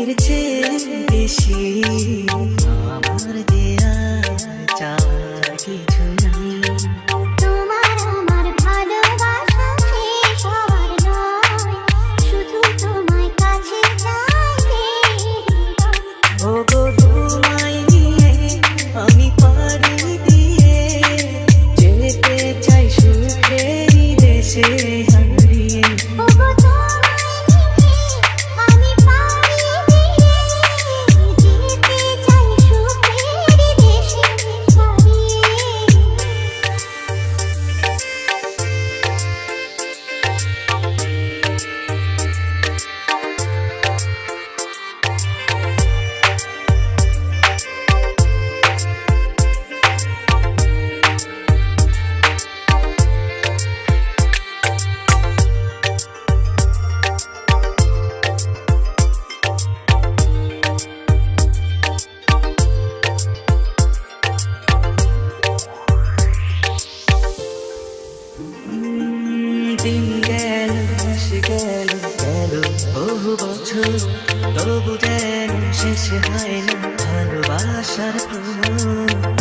পৃথিবীর চেয়ে বেশি আমার দেয়া চাওয়ার কিছু নাই। তোমার আমার ভালোবাসা শেষ হওয়ার নয়, শুধু তোমায় কাছে চাইতে। ওগো তোমায় নিয়ে আমি পাড়ি দিয়ে যেতে চাই সুখের দেশে হারিয়ে। ওগো তোমায় নিয়ে আমি পাড়ি দিয়ে যেতে চাই সুখের দেশে হারিয়ে। দিন গেল মাস গেল গেল বহু বছর, তবু যেন শেষ হয় না ভালোবাসার প্রহর।